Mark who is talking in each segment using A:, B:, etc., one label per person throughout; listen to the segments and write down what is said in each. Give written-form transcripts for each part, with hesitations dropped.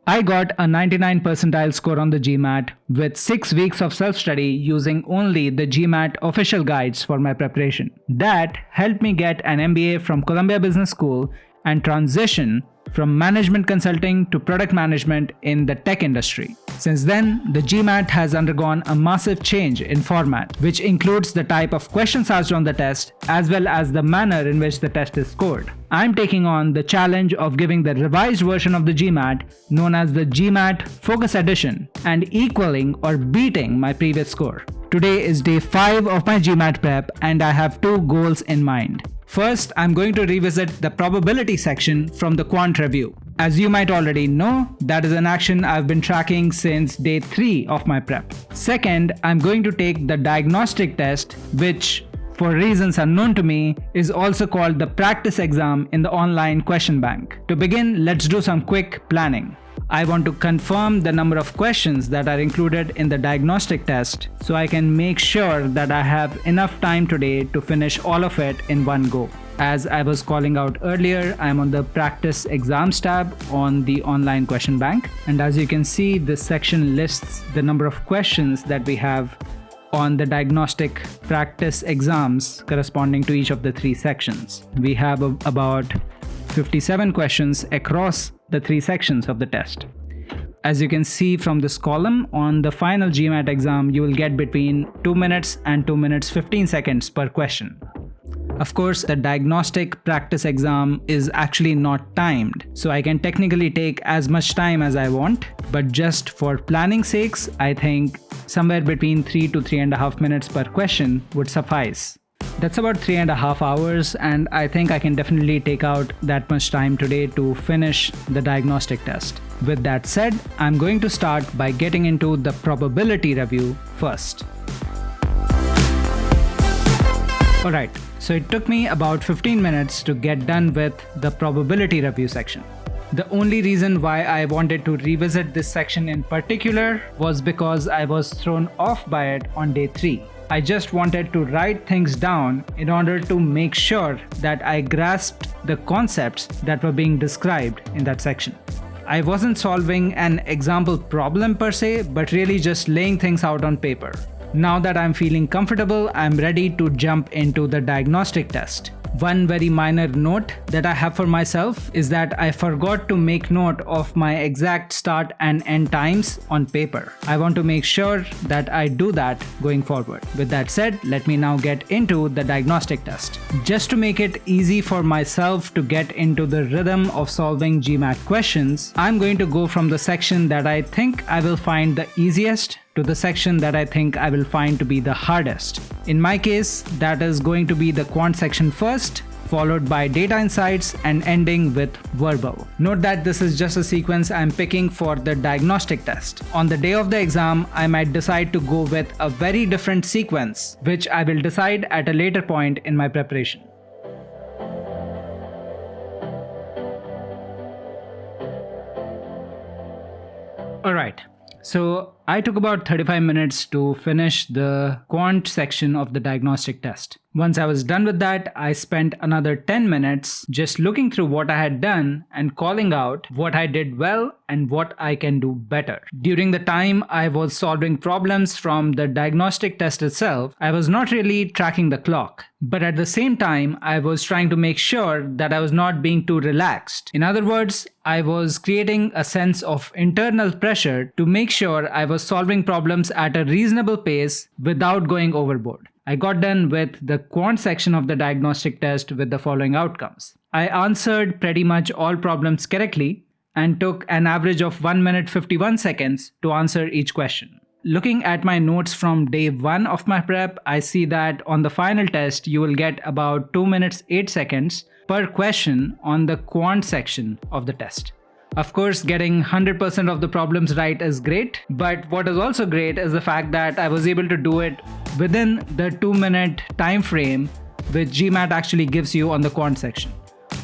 A: I got a 99 percentile score on the GMAT with 6 weeks of self-study using only the GMAT official guides for my preparation. That helped me get an MBA from Columbia Business School and transition from management consulting to product management in the tech industry. Since then, the GMAT has undergone a massive change in format, which includes the type of questions asked on the test as well as the manner in which the test is scored. I'm taking on the challenge of giving the revised version of the GMAT known as the GMAT Focus Edition and equaling or beating my previous score. Today is day 5 of my GMAT prep and I have 2 goals in mind. First, I'm going to revisit the probability section from the quant review. As you might already know, that is an action I've been tracking since day 3 of my prep. Second, I'm going to take the diagnostic test, which, for reasons unknown to me, is also called the practice exam in the online question bank. To begin, let's do some quick planning. I want to confirm the number of questions that are included in the diagnostic test so I can make sure that I have enough time today to finish all of it in one go. As I was calling out earlier, I'm on the practice exams tab on the online question bank, and as you can see, this section lists the number of questions that we have on the diagnostic practice exams corresponding to each of the 3 sections. We have about 57 questions across the 3 sections of the test. As you can see from this column, on the final GMAT exam, you will get between 2 minutes and 2 minutes 15 seconds per question. Of course, the diagnostic practice exam is actually not timed, so I can technically take as much time as I want, but just for planning sakes, I think somewhere between 3 to 3.5 minutes per question would suffice. That's about 3.5 hours, and I think I can definitely take out that much time today to finish the diagnostic test. With that said, I'm going to start by getting into the probability review first. Alright, so it took me about 15 minutes to get done with the probability review section. The only reason why I wanted to revisit this section in particular was because I was thrown off by it on day 3. I just wanted to write things down in order to make sure that I grasped the concepts that were being described in that section. I wasn't solving an example problem per se, but really just laying things out on paper. Now that I'm feeling comfortable, I'm ready to jump into the diagnostic test. One very minor note that I have for myself is that I forgot to make note of my exact start and end times on paper. I want to make sure that I do that going forward. With that said, let me now get into the diagnostic test. Just to make it easy for myself to get into the rhythm of solving GMAT questions, I'm going to go from the section that I think I will find the easiest to the section that I think I will find to be the hardest. In my case, that is going to be the quant section first, followed by data insights and ending with verbal. Note that this is just a sequence I'm picking for the diagnostic test. On the day of the exam, I might decide to go with a very different sequence, which I will decide at a later point in my preparation. Alright. So I took about 35 minutes to finish the quant section of the diagnostic test. Once I was done with that, I spent another 10 minutes just looking through what I had done and calling out what I did well and what I can do better. During the time I was solving problems from the diagnostic test itself, I was not really tracking the clock. But at the same time, I was trying to make sure that I was not being too relaxed. In other words, I was creating a sense of internal pressure to make sure I was solving problems at a reasonable pace without going overboard. I got done with the quant section of the diagnostic test with the following outcomes. I answered pretty much all problems correctly and took an average of 1 minute 51 seconds to answer each question. Looking at my notes from day 1 of my prep, I see that on the final test, you will get about 2 minutes 8 seconds per question on the quant section of the test. Of course, getting 100% of the problems right is great, but what is also great is the fact that I was able to do it within the 2-minute time frame which GMAT actually gives you on the quant section.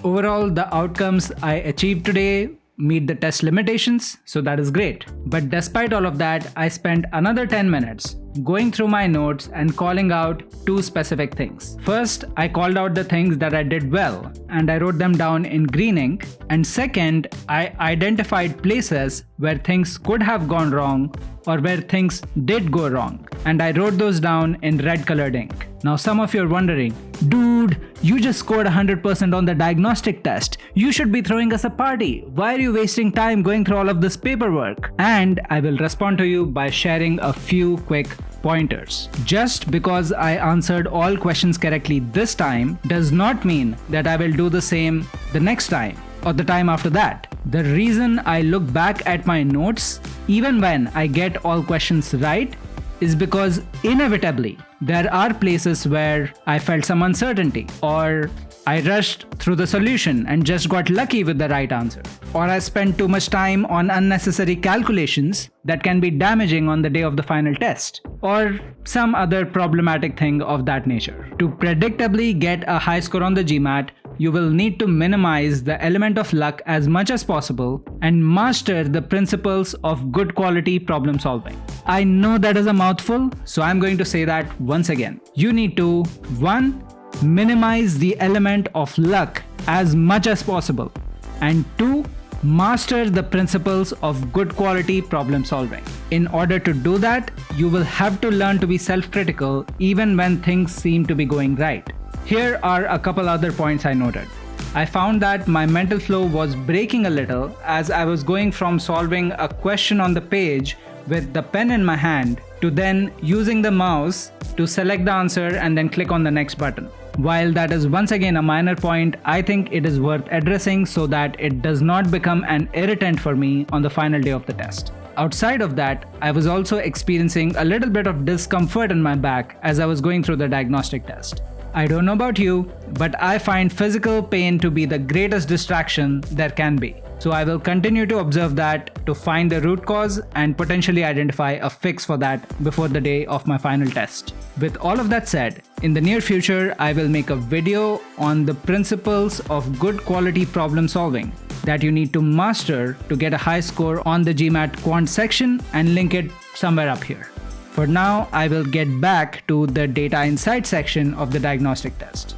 A: Overall, the outcomes I achieved today meet the test limitations, so that is great. But despite all of that, I spent another 10 minutes going through my notes and calling out two specific things. First, I called out the things that I did well and I wrote them down in green ink. And second, I identified places where things could have gone wrong or where things did go wrong, and I wrote those down in red colored ink. Now some of you are wondering, dude, you just scored 100% on the diagnostic test. You should be throwing us a party. Why are you wasting time going through all of this paperwork? And I will respond to you by sharing a few quick pointers. Just because I answered all questions correctly this time does not mean that I will do the same the next time or the time after that. The reason I look back at my notes even when I get all questions right is because inevitably there are places where I felt some uncertainty, or I rushed through the solution and just got lucky with the right answer, or I spent too much time on unnecessary calculations that can be damaging on the day of the final test, or some other problematic thing of that nature. To predictably get a high score on the GMAT, you will need to minimize the element of luck as much as possible and master the principles of good quality problem solving. I know that is a mouthful, so I'm going to say that once again. You need to 1. Minimize the element of luck as much as possible, and 2. Master the principles of good quality problem solving. In order to do that, you will have to learn to be self-critical even when things seem to be going right. Here are a couple other points I noted. I found that my mental flow was breaking a little as I was going from solving a question on the page with the pen in my hand to then using the mouse to select the answer and then click on the next button. While that is once again a minor point, I think it is worth addressing so that it does not become an irritant for me on the final day of the test. Outside of that, I was also experiencing a little bit of discomfort in my back as I was going through the diagnostic test. I don't know about you, but I find physical pain to be the greatest distraction there can be. So I will continue to observe that to find the root cause and potentially identify a fix for that before the day of my final test. With all of that said, in the near future, I will make a video on the principles of good quality problem solving that you need to master to get a high score on the GMAT Quant section, and link it somewhere up here. For now, I will get back to the Data Insights section of the diagnostic test.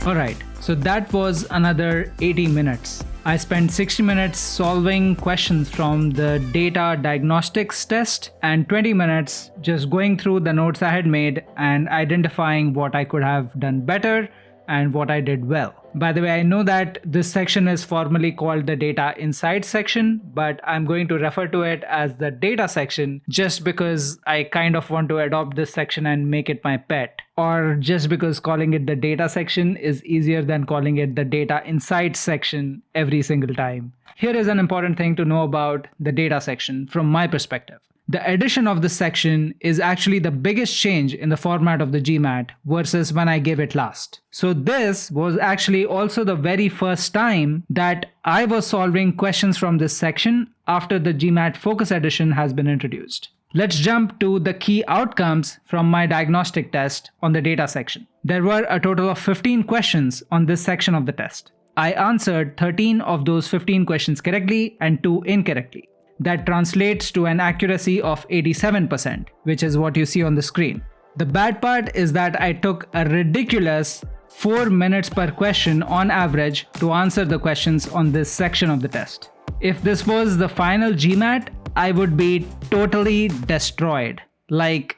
A: Alright, so that was another 80 minutes. I spent 60 minutes solving questions from the Data Diagnostics Test and 20 minutes just going through the notes I had made and identifying what I could have done better and what I did well. By the way, I know that this section is formally called the Data Insights section, but I'm going to refer to it as the Data section just because I kind of want to adopt this section and make it my pet, or just because calling it the Data section is easier than calling it the Data Insights section every single time. Here is an important thing to know about the Data section from my perspective. The addition of this section is actually the biggest change in the format of the GMAT versus when I gave it last. So this was actually also the very first time that I was solving questions from this section after the GMAT Focus Edition has been introduced. Let's jump to the key outcomes from my diagnostic test on the data section. There were a total of 15 questions on this section of the test. I answered 13 of those 15 questions correctly and 2 incorrectly. That translates to an accuracy of 87%, which is what you see on the screen. The bad part is that I took a ridiculous 4 minutes per question on average to answer the questions on this section of the test. If this was the final GMAT, I would be totally destroyed. Like,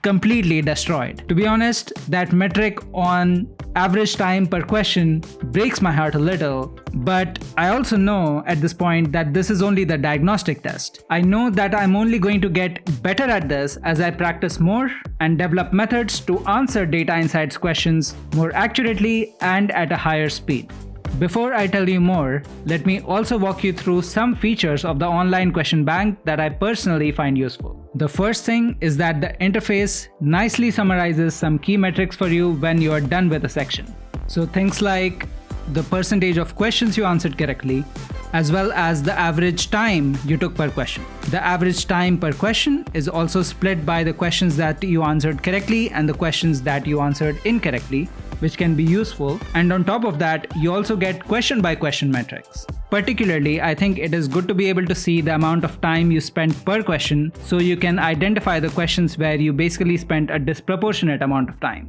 A: completely destroyed. To be honest, that metric on average time per question breaks my heart a little, but I also know at this point that this is only the diagnostic test. I know that I'm only going to get better at this as I practice more and develop methods to answer data insights questions more accurately and at a higher speed. Before I tell you more, let me also walk you through some features of the online question bank that I personally find useful. The first thing is that the interface nicely summarizes some key metrics for you when you are done with a section. So things like the percentage of questions you answered correctly, as well as the average time you took per question. The average time per question is also split by the questions that you answered correctly and the questions that you answered incorrectly, which can be useful. And on top of that, you also get question by question metrics. Particularly, I think it is good to be able to see the amount of time you spent per question so you can identify the questions where you basically spent a disproportionate amount of time.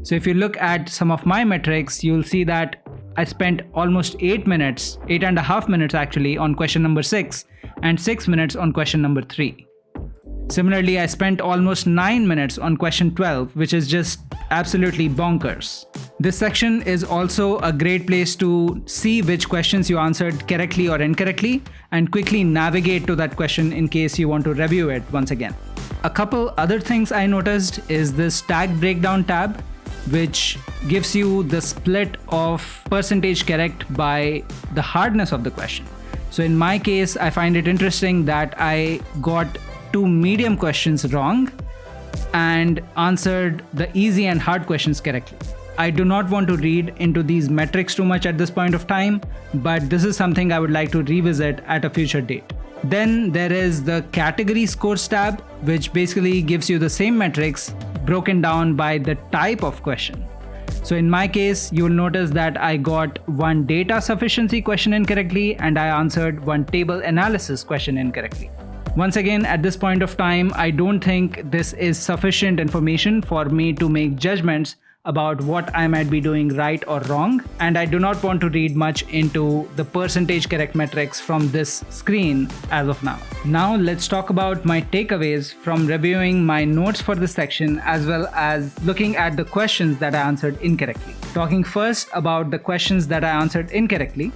A: So if you look at some of my metrics, you'll see that I spent almost 8.5 minutes actually on question number 6 and 6 minutes on question number 3. Similarly, I spent almost 9 minutes on question 12, which is just absolutely bonkers. This section is also a great place to see which questions you answered correctly or incorrectly and quickly navigate to that question in case you want to review it once again. A couple other things I noticed is this tag breakdown tab, which gives you the split of percentage correct by the hardness of the question. So in my case, I find it interesting that I got 2 medium questions wrong and answered the easy and hard questions correctly. I do not want to read into these metrics too much at this point of time, but this is something I would like to revisit at a future date. Then there is the category scores tab, which basically gives you the same metrics broken down by the type of question. So in my case, you will notice that I got 1 data sufficiency question incorrectly and I answered 1 table analysis question incorrectly. Once again, at this point of time, I don't think this is sufficient information for me to make judgments about what I might be doing right or wrong, and I do not want to read much into the percentage correct metrics from this screen as of now. Now let's talk about my takeaways from reviewing my notes for this section as well as looking at the questions that I answered incorrectly. Talking first about the questions that I answered incorrectly,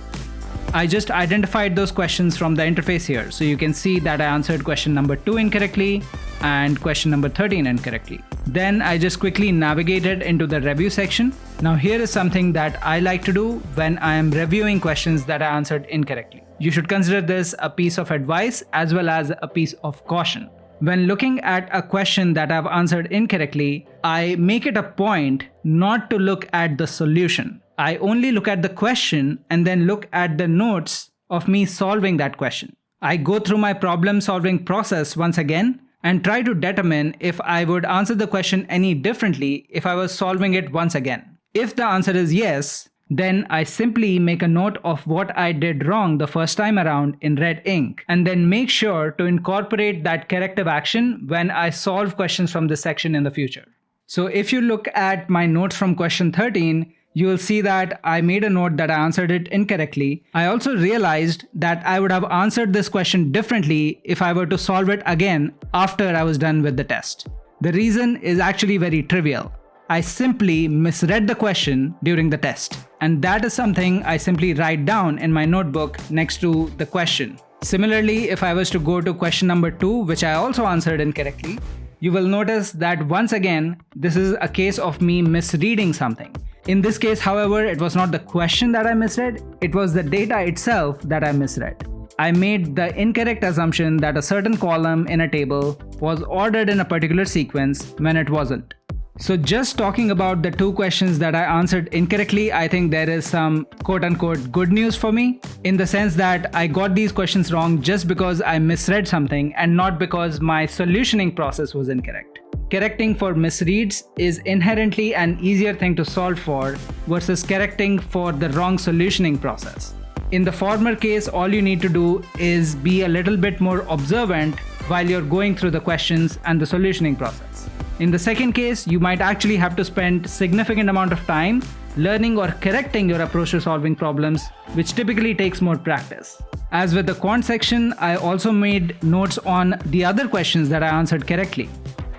A: I just identified those questions from the interface here. So you can see that I answered question number 2 incorrectly and question number 13 incorrectly. Then I just quickly navigated into the review section. Now here is something that I like to do when I am reviewing questions that I answered incorrectly. You should consider this a piece of advice as well as a piece of caution. When looking at a question that I've answered incorrectly, I make it a point not to look at the solution. I only look at the question and then look at the notes of me solving that question. I go through my problem solving process once again and try to determine if I would answer the question any differently if I was solving it once again. If the answer is yes, then I simply make a note of what I did wrong the first time around in red ink and then make sure to incorporate that corrective action when I solve questions from this section in the future. So if you look at my notes from question 13, you will see that I made a note that I answered it incorrectly. I also realized that I would have answered this question differently if I were to solve it again after I was done with the test. The reason is actually very trivial. I simply misread the question during the test, and that is something I simply write down in my notebook next to the question. Similarly, if I was to go to question number 2, which I also answered incorrectly, you will notice that once again, this is a case of me misreading something. In this case, however, it was not the question that I misread, it was the data itself that I misread. I made the incorrect assumption that a certain column in a table was ordered in a particular sequence when it wasn't. So just talking about the 2 questions that I answered incorrectly, I think there is some quote-unquote good news for me, in the sense that I got these questions wrong just because I misread something and not because my solutioning process was incorrect. Correcting for misreads is inherently an easier thing to solve for versus correcting for the wrong solutioning process. In the former case, all you need to do is be a little bit more observant while you're going through the questions and the solutioning process. In the second case, you might actually have to spend significant amount of time learning or correcting your approach to solving problems, which typically takes more practice. As with the quant section, I also made notes on the other questions that I answered correctly.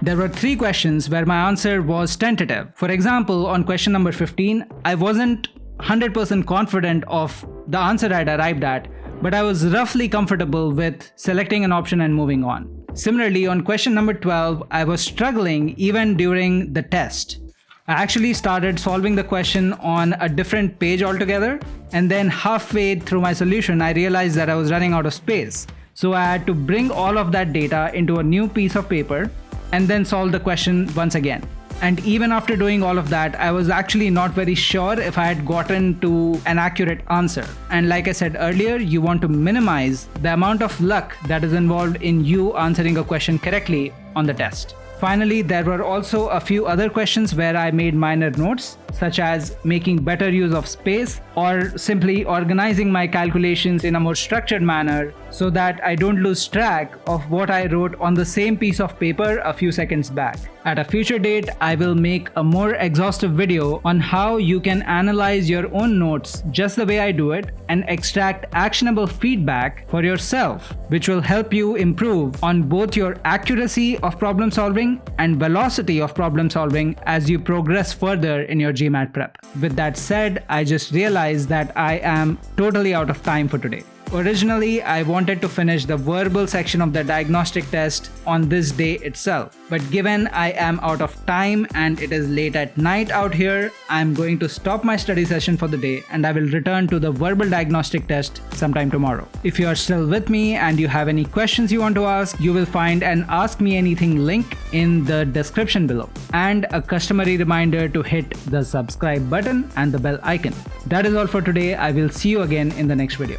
A: There were 3 questions where my answer was tentative. For example, on question number 15, I wasn't 100% confident of the answer I'd arrived at, but I was roughly comfortable with selecting an option and moving on. Similarly, on question number 12, I was struggling even during the test. I actually started solving the question on a different page altogether, and then halfway through my solution, I realized that I was running out of space. So I had to bring all of that data into a new piece of paper and then solve the question once again. And even after doing all of that, I was actually not very sure if I had gotten to an accurate answer. And like I said earlier, you want to minimize the amount of luck that is involved in you answering a question correctly on the test. Finally, there were also a few other questions where I made minor notes, such as making better use of space or simply organizing my calculations in a more structured manner so that I don't lose track of what I wrote on the same piece of paper a few seconds back. At a future date, I will make a more exhaustive video on how you can analyze your own notes just the way I do it and extract actionable feedback for yourself, which will help you improve on both your accuracy of problem solving and velocity of problem solving as you progress further in your GMAT prep. With that said, I just realized that I am totally out of time for today. Originally, I wanted to finish the verbal section of the diagnostic test on this day itself. But given I am out of time and it is late at night out here, I'm going to stop my study session for the day and I will return to the verbal diagnostic test sometime tomorrow. If you are still with me and you have any questions you want to ask, you will find an Ask Me Anything link in the description below and a customary reminder to hit the subscribe button and the bell icon. That is all for today. I will see you again in the next video.